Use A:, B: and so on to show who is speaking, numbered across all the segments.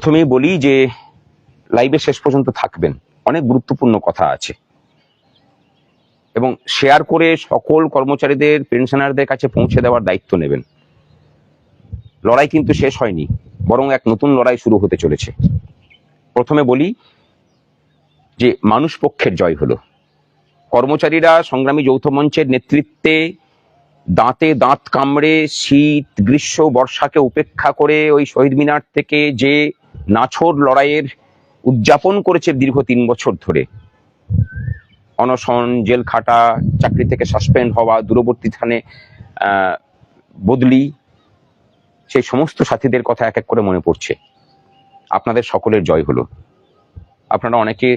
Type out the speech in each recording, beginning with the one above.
A: প্রথমেই বলি যে লাইভে শেষ পর্যন্ত থাকবেন, অনেক গুরুত্বপূর্ণ কথা আছে এবং শেয়ার করে সকল কর্মচারীদের, পেনশনারদের কাছে পৌঁছে দেওয়ার দায়িত্ব নেবেন। লড়াই কিন্তু শেষ হয়নি, বরং এক নতুন লড়াই শুরু হতে চলেছে। প্রথমে বলি যে মানুষ পক্ষের জয় হলো। কর্মচারীরা সংগ্রামী যৌথ মঞ্চের নেতৃত্বে দাঁতে দাঁত কামড়ে শীত, গ্রীষ্ম, বর্ষাকে উপেক্ষা করে ওই শহীদ মিনার থেকে যে নাছোড় লড়াইয়ের উদযাপন করেছে দীর্ঘ 3 বছর ধরে, অনশন, জেল খাটা, চাকরি থেকে সাসপেন্ড হওয়া, দূরবর্তী স্থানে বদলি, সেই সমস্ত সাথীদের কথা এক এক করে মনে পড়ছে। আপনাদের সকলের জয় হলো। আপনারা অনেকে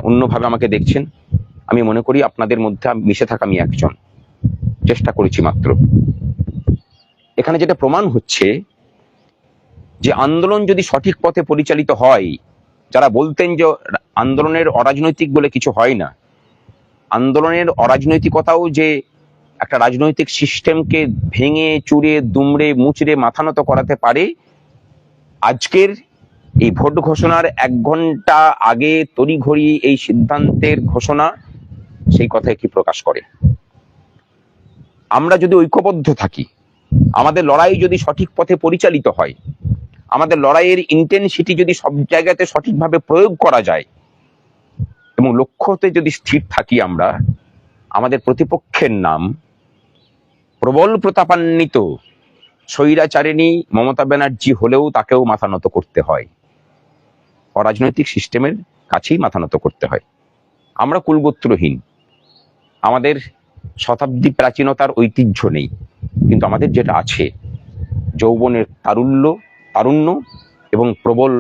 A: অন্যভাবে আমাকে দেখছেন, আমি মনে করি আপনাদের মধ্যে মিশে থাকা আমি একজন, চেষ্টা করেছি মাত্র। এখানে যেটা প্রমাণ হচ্ছে যে আন্দোলন যদি সঠিক পথে পরিচালিত হয়, যারা বলতেন যে আন্দোলনের অরাজনৈতিক বলে কিছু হয় না, আন্দোলনের অরাজনৈতিকতাও যে একটা রাজনৈতিক সিস্টেমকে ভেঙে চুরে দুমড়ে মুচড়ে মাথা নত করাতে পারে, আজকের এই ভোট ঘোষণার 1 ঘন্টা আগে তড়িঘড়ি এই সিদ্ধান্তের ঘোষণা সেই কথাই কি প্রকাশ করে। আমরা যদি ঐক্যবদ্ধ থাকি, আমাদের লড়াই যদি সঠিক পথে পরিচালিত হয়, আমাদের লড়াইয়ের ইন্টেনসিটি যদি সব জায়গাতে সঠিকভাবে প্রয়োগ করা যায় এবং লক্ষ্যতে যদি স্থির থাকি আমরা, আমাদের প্রতিপক্ষের নাম প্রবল প্রতাপান্বিত স্বৈরাচারিণী মমতা ব্যানার্জি হলেও তাকেও মাথা নত করতে হয়, অরাজনৈতিক সিস্টেমের কাছেই মাথা নত করতে হয়। আমরা কুলগোত্রহীন, আমাদের শতাব্দী প্রাচীনতার ঐতিহ্য নেই, কিন্তু আমাদের যেটা আছে যৌবনের তারুণ্য এবং প্রবল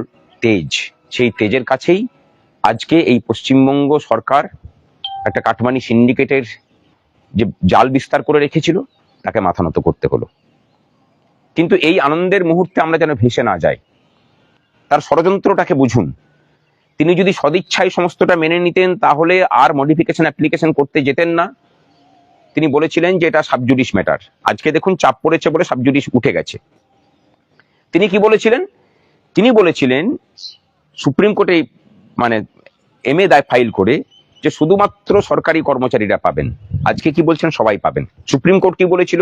A: তেজ, সেই তেজের কাছেই আজকে এই পশ্চিমবঙ্গ সরকার একটা কাটমানি সিন্ডিকেটের যে জাল বিস্তার করে রেখেছিল তাকে মাথা নত করতে হলো। কিন্তু এই আনন্দের মুহূর্তে আমরা যেন ভেসে না যাই, তার ষড়যন্ত্রটাকে বুঝুন। তিনি যদি সদিচ্ছায় সমস্তটা মেনে নিতেন তাহলে আর মডিফিকেশন অ্যাপ্লিকেশন করতে যেতেন না। তিনি বলেছিলেন যে এটা সাবজুডিস ম্যাটার, আজকে দেখুন চাপ পড়েছে বলে সাবজুডিস উঠে গেছে। তিনি কি বলেছিলেন? তিনি বলেছিলেন সুপ্রিম কোর্টে MA দায় ফাইল করে যে শুধুমাত্র সরকারি কর্মচারীরা পাবেন, আজকে কি বলছেন সবাই পাবেন। সুপ্রিম কোর্ট কি বলেছিল?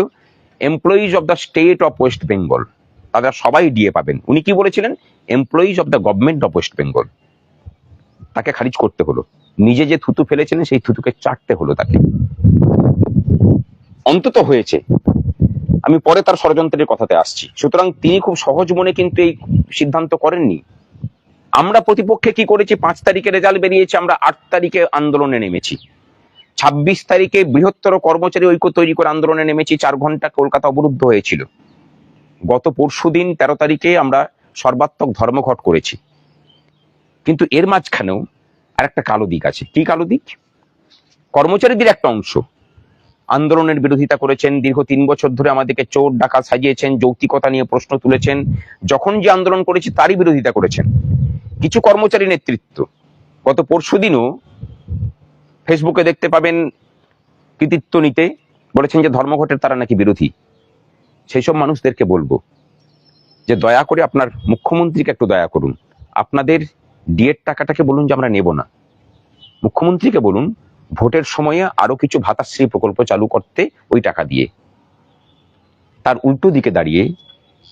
A: Employees of the state of West Bengal, তারা সবাই ডিএ পাবেন। উনি কি বলেছিলেন? Employees of the government of West Bengal. তাকে খারিজ করতে হলো, নিজে যে থুতু ফেলেছিলেন সেই থুতুকে চাটতে হলো তাকে। অন্তত হয়েছে, আমি পরে তার ষড়যন্ত্রের কথাতে আসছি। সুতরাং তিনি খুব সহজ মনে কিন্তু এই সিদ্ধান্ত করেননি। আমরা প্রতিপক্ষে কি করেছি? 5 তারিখে রেজাল্ট বেরিয়েছে, আমরা 8 তারিখে আন্দোলনে নেমেছি। 26 তারিখে বৃহত্তর কর্মচারী ঐক্য তৈরি করে আন্দোলনে নেমেছি। 4 ঘন্টা কলকাতা অবরুদ্ধ হয়েছিল। গত পরশুদিন 13 তারিখে আমরা সর্বাত্মক ধর্মঘট করেছি। কিন্তু এর মাঝখানেও আর একটা কালো দিক আছে। কি কালো দিক? কর্মচারীদের একটা অংশ আন্দোলনের বিরোধিতা করেছেন, দীর্ঘ 3 বছর ধরে আমাদেরকে চোর ডাকাত সাজিয়েছেন, যৌক্তিকতা নিয়ে প্রশ্ন তুলেছেন, যখন যে আন্দোলন করেছি তারই বিরোধিতা করেছেন। কিছু কর্মচারী নেতৃত্ব গত পরশুদিনও ফেসবুকে দেখতে পাবেন কৃতিত্ব নিতে বলেছেন যে ধর্মঘটের তারা নাকি বিরোধী। সেই সব মানুষদেরকে বলবো যে দয়া করে আপনার মুখ্যমন্ত্রীকে একটু দয়া করুন, আপনাদের ডিএর টাকাটাকে বলুন যে আমরা নেব না। মুখ্যমন্ত্রীকে বলুন ভোটের সময়ে আরো কিছু ভাতাশ্রী প্রকল্প চালু করতে ওই টাকা দিয়ে। তার উল্টো দিকে দাঁড়িয়ে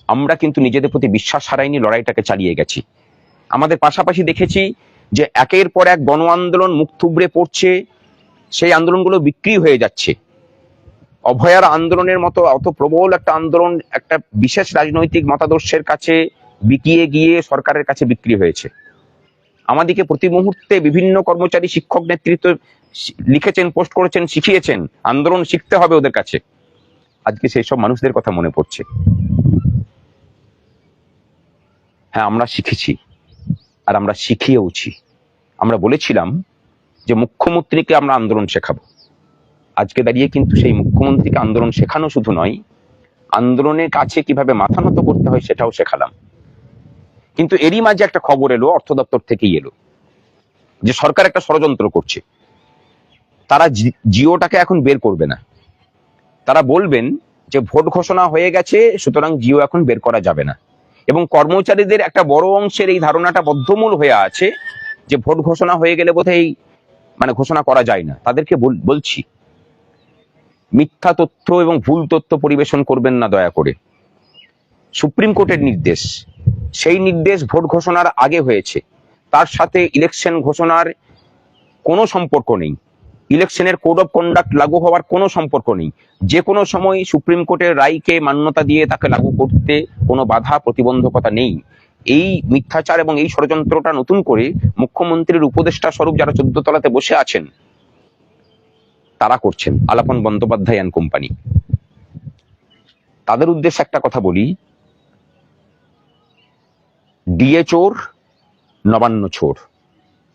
A: আমরা কিন্তু নিজেদের প্রতি বিশ্বাস হারাইনি, লড়াইটাকে চালিয়ে গেছি। আমাদের পাশাপাশি দেখেছি যে একের পর এক গণ আন্দোলন মুখ থুবড়ে পড়ছে, সেই আন্দোলনগুলো বিক্রি হয়ে যাচ্ছে। অভয়ার আন্দোলনের মতো অত প্রবল একটা আন্দোলন একটা বিশেষ রাজনৈতিক মতাদর্শের কাছে বিকিয়ে গিয়ে সরকারের কাছে বিক্রি হয়েছে। আমাদেরকে প্রতি মুহূর্তে বিভিন্ন কর্মচারী, শিক্ষক নেতৃত্ব লিখেছেন, পোস্ট করেছেন, শিখিয়েছেন আন্দোলন শিখতে হবে ওদের কাছে। আজকে সেই সব মানুষদের কথা মনে পড়ছে। হ্যাঁ, আমরা শিখেছি আর আমরা শিখিয়েওছি। আমরা বলেছিলাম যে মুখ্যমন্ত্রীকে আমরা আন্দোলন শেখাবো। আজকে দাঁড়িয়ে কিন্তু সেই মুখ্যমন্ত্রীকে আন্দোলন শেখানো শুধু নয়, আন্দোলনের কাছে কিভাবে মাথা নত করতে হয় সেটাও শেখালাম। কিন্তু এরই মাঝে একটা খবর এলো, অর্থ দপ্তর থেকেই এলো, যে সরকার একটা ষড়যন্ত্র করছে। তারা জিওটাকে এখন বের করবে না। তারা বলবেন যে ভোট ঘোষণা হয়ে গেছে, সুতরাং জিও এখন বের করা যাবে না। এবং কর্মচারীদের একটা বড় অংশের এই ধারণাটা বদ্ধমূল হয়ে আছে যে ভোট ঘোষণা হয়ে গেলে বোধহয় মানে ঘোষণা করা যায় না। তাদেরকে বলছি, মিথ্যা তথ্য এবং ভুল তথ্য পরিবেশন করবেন না দয়া করে। সুপ্রিম কোর্টের নির্দেশ, সেই নির্দেশ ভোট ঘোষণার আগে হয়েছে, তার সাথে ইলেকশন ঘোষণার কোনো সম্পর্ক নেই, ইলেকশনের কোড অফ কন্ডাক্ট লাগু হওয়ার কোনো সম্পর্ক নেই। যে কোনো সময় সুপ্রিম কোর্টের রায়কে মান্যতা দিয়ে তাকে লাগু করতে কোনো বাধা প্রতিবন্ধকতা নেই। এই মিথ্যাচার এবং এই ষড়যন্ত্রটা নতুন করে মুখ্যমন্ত্রীর উপদেষ্টা স্বরূপ যারা 14 তলাতে বসে আছেন তারা করছেন, আলাপন বন্দ্যোপাধ্যায় অ্যান্ড কোম্পানি। তাদের উদ্দেশ্যে একটা কথা বলি, ডিএ চোর, নবান্ন চোর,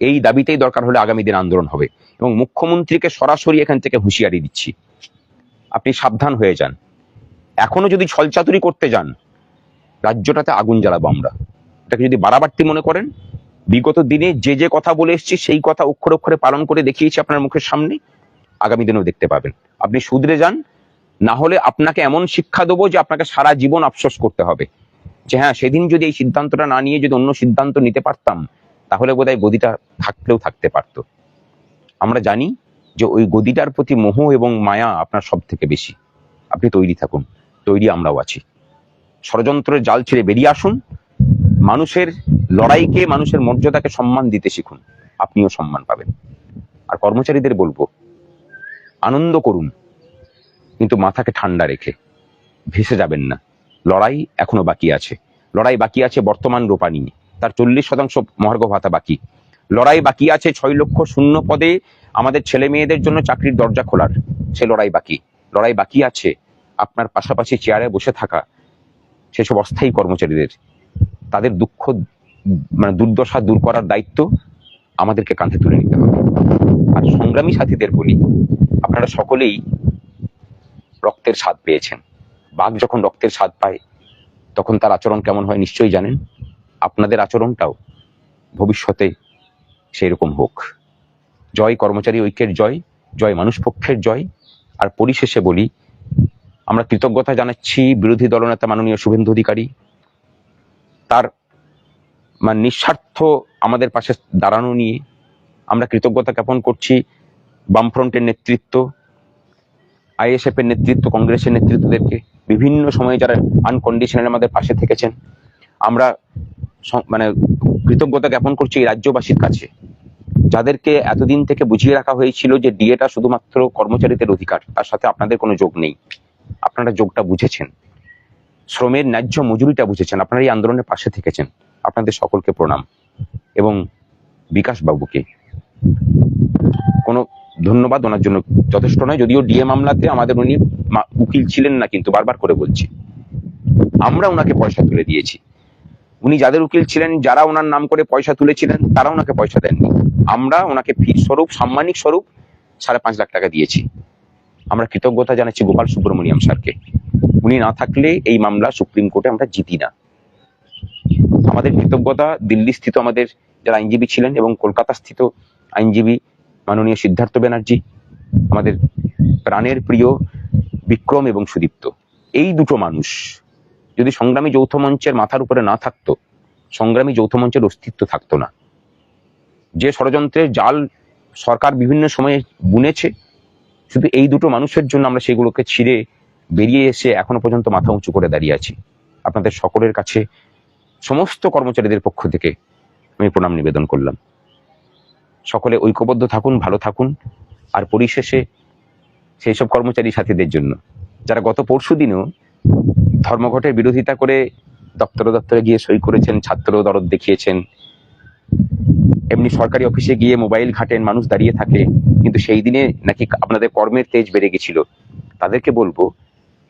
A: এই দাবিতেই দরকার হলে আগামী দিন আন্দোলন হবে। এবং মুখ্যমন্ত্রীকে সরাসরি এখান থেকে হুঁশিয়ারি দিচ্ছি, আপনি সাবধান হয়ে যান। এখনো যদি ছলচাতুরি করতে যান, রাজ্যটাতে আগুন জ্বালাবো আমরা। এটাকে যদি বাড়াবাড়তি মনে করেন, বিগত দিনে যে যে কথা বলে এসেছি সেই কথা অক্ষরে অক্ষরে পালন করে দেখিয়েছি আপনার মুখের সামনে, আগামী দিনেও দেখতে পাবেন। আপনি শুধরে যান, না হলে আপনাকে এমন শিক্ষা দেবো যে আপনাকে সারা জীবন আফসোস করতে হবে যে হ্যাঁ, সেদিন যদি এই সিদ্ধান্তটা না নিয়ে যদি অন্য সিদ্ধান্ত নিতে পারতাম তাহলে বোধহয় গদিটা থাকলেও থাকতে পারতো। আমরা জানি যে ওই গদিটার প্রতি মোহ এবং মায়া আপনার সব থেকে বেশি। আপনি তৈরি থাকুন, তৈরি আমরাও আছি। ষড়যন্ত্রের জাল ছেড়ে বেরিয়ে আসুন, মানুষের লড়াইকে, মানুষের মর্যাদাকে সম্মান দিতে শিখুন, আপনিও সম্মান পাবেন। আর কর্মচারীদের বলবো, আনন্দ করুন কিন্তু মাথাকে ঠান্ডা রেখে, ভেসে যাবেন না। লড়াই এখনো বাকি আছে, লড়াই বাকি আছে বর্তমান রূপা নিয়ে, তার 40% মহার্ঘ ভাতা বাকি। লড়াই বাকি আছে 6 লক্ষ শূন্য পদে আমাদের ছেলে মেয়েদের জন্য চাকরির দরজা খোলার, সে লড়াই বাকি। লড়াই বাকি আছে আপনার পাশাপাশি চেয়ারে বসে থাকা সেসব অস্থায়ী কর্মচারীদের, তাদের দুঃখ মানে দুর্দশা দূর করার দায়িত্ব আমাদেরকে কাঁধে তুলে নিতে হবে। আর সংগ্রামী সাথীদের বলি, আপনারা সকলেই রক্তের স্বাদ পেয়েছেন। বাঘ যখন রক্তের স্বাদ পায় তখন তার আচরণ কেমন হয় নিশ্চয়ই জানেন। আপনাদের আচরণটাও ভবিষ্যতে সেই রকম হোক। জয় কর্মচারী ঐক্যের জয়, জয় মানুষ পক্ষের জয়। আর পরিশেষে বলি, আমরা কৃতজ্ঞতা জানাচ্ছি বিরোধী দলনেতা মাননীয় শুভেন্দু অধিকারী, তার মানে নিঃস্বার্থ আমাদের পাশে দাঁড়ানো নিয়ে। আমরা কৃতজ্ঞতা জ্ঞাপন করছি বামফ্রন্টের নেতৃত্ব, আইএসএফ এর নেতৃত্ব, কংগ্রেসের নেতৃত্বদেরকে, বিভিন্ন সময়ে যারা আনকন্ডিশনাল আমাদের পাশে থেকেছেন। আমরা মানে কৃতজ্ঞতা জ্ঞাপন করছি এই রাজ্যবাসীর কাছে, যাদেরকে এতদিন থেকে বুঝিয়ে রাখা হয়েছিল যে ডিএটা শুধুমাত্র কর্মচারীদের অধিকার, তার সাথে আপনাদের কোনো যোগ নেই। আপনারা যোগটা বুঝেছেন, শ্রমের ন্যায্য মজুরিটা বুঝেছেন, আপনারা এই আন্দোলনের পাশে থেকেছেন। আপনাদের সকলকে প্রণাম। এবং বিকাশ বাবুকে কোনো ধন্যবাদ ওনার জন্য যথেষ্ট নয়, যদিও ডিএ মামলাতে আমাদের উনি উকিল ছিলেন না, কিন্তু বারবার করে বলছি আমরা ওনাকে পয়সা তুলে দিয়েছি। উনি যাদের উকিল ছিলেন, যারা ওনার নাম করে পয়সা তুলেছিলেন, তারা ওনাকে পয়সা দেননি। আমরা ওনাকে ফি স্বরূপ, সাম্মানিক স্বরূপ 5.5 লাখ টাকা দিয়েছি। আমরা কৃতজ্ঞতা জানাচ্ছি গোপাল সুব্রমণিয়াম স্যারকে। উনি না থাকলে এই মামলা সুপ্রিম কোর্টে আমরা জিতি না। আমাদের কৃতজ্ঞতা দিল্লি স্থিত আমাদের যারা আইনজীবী ছিলেন এবং কলকাতা স্থিত আইনজীবী মাননীয় সিদ্ধার্থ ব্যানার্জি, আমাদের প্রাণের প্রিয় বিক্রম এবং সুদীপ্ত। এই দুটো মানুষ যদি সংগ্রামী যৌথ মঞ্চের মাথার উপরে না থাকতো, সংগ্রামী যৌথ মঞ্চের অস্তিত্ব থাকতো না। যে ষড়যন্ত্রের জাল সরকার বিভিন্ন সময়ে বুনেছে, শুধু এই দুটো মানুষের জন্য আমরা সেগুলোকে ছিঁড়ে বেরিয়ে এসে এখনো পর্যন্ত মাথা উঁচু করে দাঁড়িয়ে আছি। আপনাদের সকলের কাছে সমস্ত কর্মচারীদের পক্ষ থেকে আমি প্রণাম নিবেদন করলাম। সকলে ঐক্যবদ্ধ থাকুন, ভালো থাকুন। আর পরিশেষে সেই সব কর্মচারী সাথীদের জন্য যারা গত পরশুদিনও ধর্মঘটের বিরোধিতা করে দপ্তরে দপ্তরে গিয়ে সই করেছেন, ছাত্র দরদ দেখিয়েছেন, এমনি সরকারি অফিসে গিয়ে মোবাইল ঘাটেন, মানুষ দাঁড়িয়ে থাকে, কিন্তু সেই দিনে নাকি আপনাদের কর্মের তেজ বেড়ে গেছিল, তাদেরকে বলবো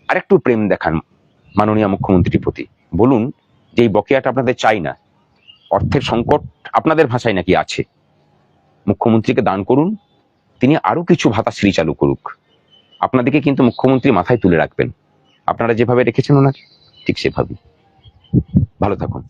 A: আরেকটু প্রেম দেখান মাননীয় মুখ্যমন্ত্রীর প্রতি। বলুন যে এই বকেয়াটা আপনাদের চাই না, অর্থের সংকট আপনাদের ভাষায় নাকি আছে, মুখ্যমন্ত্রীকে দান করুন, তিনি আরো কিছু ভাতাশ্রী চালু করুক। আপনাদেরকে কিন্তু মুখ্যমন্ত্রী মাথায় তুলে রাখবেন, আপনারা যেভাবে রেখেছেন ওনাকে ঠিক সেভাবেই। ভালো থাকুন।